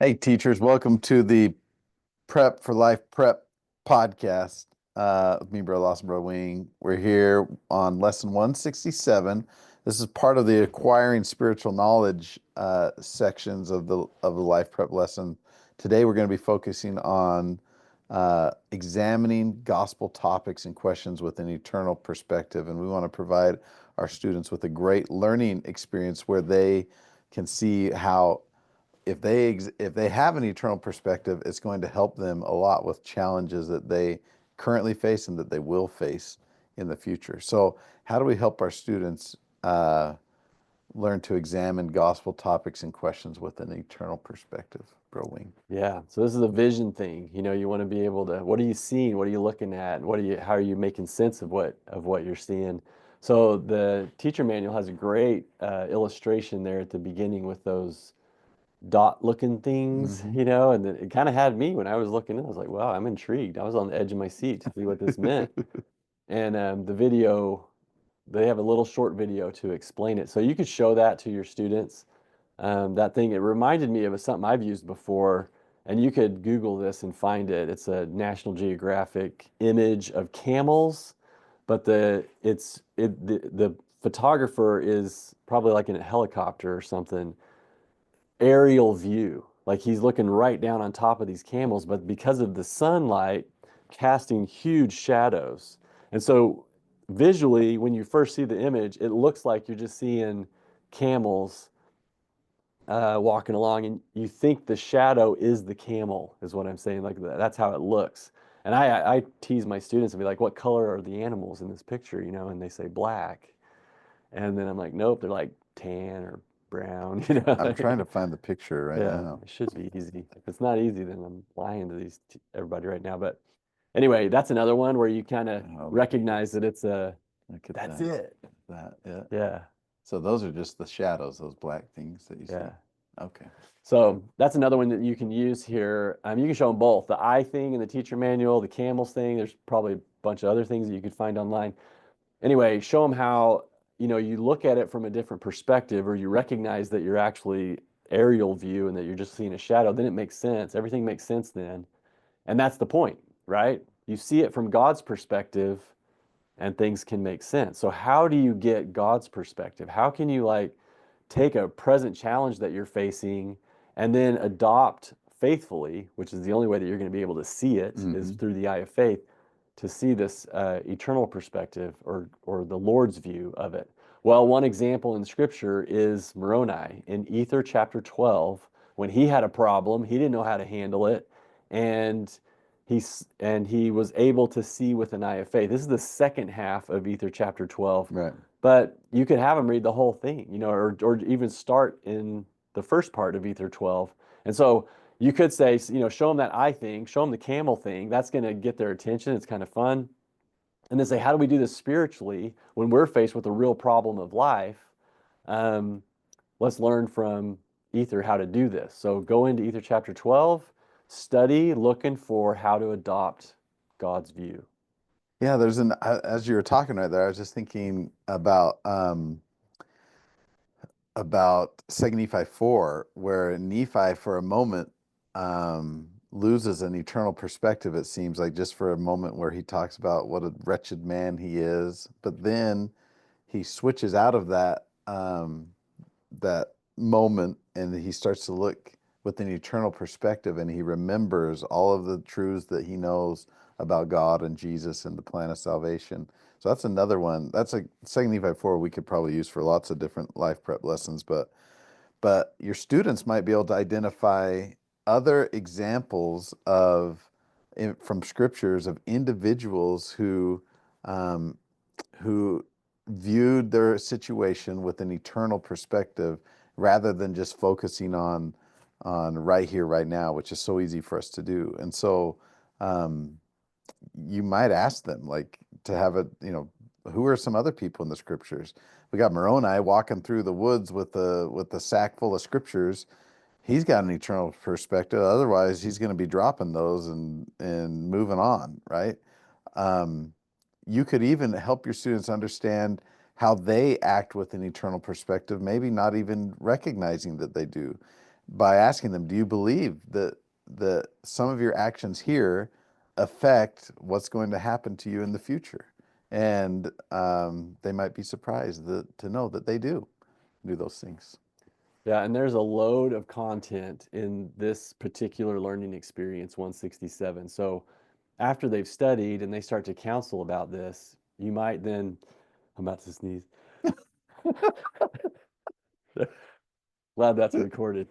Hey, teachers, welcome to the Prep for Life Prep podcast with me, Bro Lawson, Bro Wing. We're here on lesson 167. This is part of the acquiring spiritual knowledge sections of the Life Prep lesson. Today, we're going to be focusing on examining gospel topics and questions with an eternal perspective, and we want to provide our students with a great learning experience where they can see how if they have an eternal perspective, it's going to help them a lot with challenges that they currently face and that they will face in the future. So, how do we help our students learn to examine gospel topics and questions with an eternal perspective, Bro Wing? Yeah, so this is a vision thing. You want to be able to, what are you seeing? What are you looking at? How are you making sense of what you're seeing? So the teacher manual has a great illustration there at the beginning with those dot looking things, Mm-hmm. and then it kind of had me when I was looking. I was like, wow, I'm intrigued. I was on the edge of my seat to see what this meant. And the video, they have a little short video to explain it. So you could show that to your students. That thing, it reminded me of something I've used before, and you could Google this and find it. It's a National Geographic image of camels, but the photographer is probably like in a helicopter or something, aerial view. Like he's looking right down on top of these camels, but because of the sunlight casting huge shadows. And so visually, when you first see the image, it looks like you're just seeing camels walking along, and you think the shadow is the camel, is what I'm saying. Like that's how it looks. And I tease my students and be like, "What color are the animals in this picture?" And they say black, and then I'm like, "Nope, they're like tan or brown." I'm trying to find the picture right Yeah, now. it should be easy. If it's not easy, then I'm lying to everybody right now. But anyway, that's another one where you kind of Oh, recognize that look at that's that. it. That, yeah. Yeah, So those are just the shadows, those black things that you see. yeah. Okay. So that's another one that you can use here. You can show them both the eye thing in the teacher manual, the camels thing. There's probably a bunch of other things that you could find online. Anyway, show them how, you look at it from a different perspective, or you recognize that you're actually aerial view and that you're just seeing a shadow. Then it makes sense. Everything makes sense then. And that's the point, right? You see it from God's perspective and things can make sense. So how do you get God's perspective? How can you take a present challenge that you're facing and then adopt faithfully, which is the only way that you're going to be able to see it is Mm-hmm. through the eye of faith, to see this eternal perspective or the Lord's view of it. Well, one example in Scripture is Moroni in Ether chapter 12. When he had a problem, he didn't know how to handle it, and he was able to see with an eye of faith. This is the second half of Ether chapter 12. Right. But you could have them read the whole thing, or even start in the first part of Ether 12. And so you could say, show them that eye thing, show them the camel thing. That's going to get their attention. It's kind of fun. And then say, how do we do this spiritually when we're faced with a real problem of life? Um, let's learn from Ether how to do this. So go into Ether chapter 12, study looking for how to adopt God's view. Yeah, as you were talking right there, I was just thinking about Second Nephi 4, where Nephi for a moment loses an eternal perspective, it seems like, just for a moment, where he talks about what a wretched man he is. But then he switches out of that moment, and he starts to look with an eternal perspective, and he remembers all of the truths that he knows about God and Jesus and the plan of salvation. So that's another one. That's like Second Nephi 4 we could probably use for lots of different life prep lessons, but your students might be able to identify other examples from scriptures of individuals um, who viewed their situation with an eternal perspective rather than just focusing on right here, right now, which is so easy for us to do. And so um, you might ask them, like, to have who are some other people in the scriptures? We got Moroni walking through the woods with the sack full of scriptures. He's got an eternal perspective. Otherwise, he's going to be dropping those and moving on, right? Um, you could even help your students understand how they act with an eternal perspective, maybe not even recognizing that they do. by asking them, do you believe that some of your actions here affect what's going to happen to you in the future? And they might be surprised to know that they do those things. Yeah, and there's a load of content in this particular learning experience 167. So after they've studied and they start to counsel about this, you might then, I'm about to sneeze. Glad that's recorded.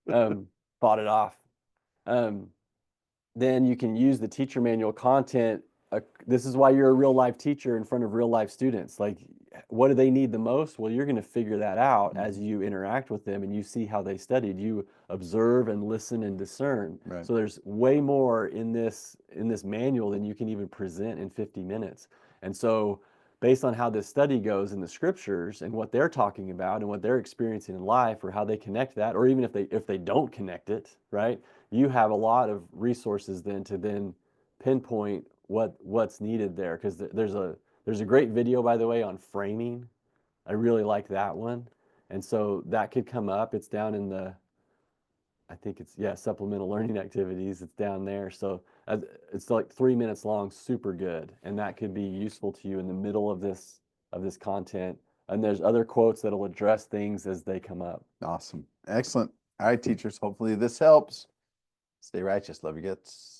Fought it off. Um, then you can use the teacher manual content. This is why you're a real life teacher in front of real life students. Like, what do they need the most? Well, you're going to figure that out as you interact with them and you see how they studied. You observe and listen and discern. Right. So there's way more in this manual than you can even present in 50 minutes. And so based on how this study goes in the scriptures and what they're talking about and what they're experiencing in life, or how they connect that, or even if they don't connect it, right? You have a lot of resources then to then pinpoint what's needed there, because there's a great video, by the way, on framing. I really like that one. And so that could come up. It's down in the, I think it's, yeah, supplemental learning activities. It's down there. So it's like 3 minutes long, super good. And that could be useful to you in the middle of this content. And there's other quotes that'll address things as they come up. Awesome. Excellent. All right, teachers. Hopefully this helps. Stay righteous. Love your guts.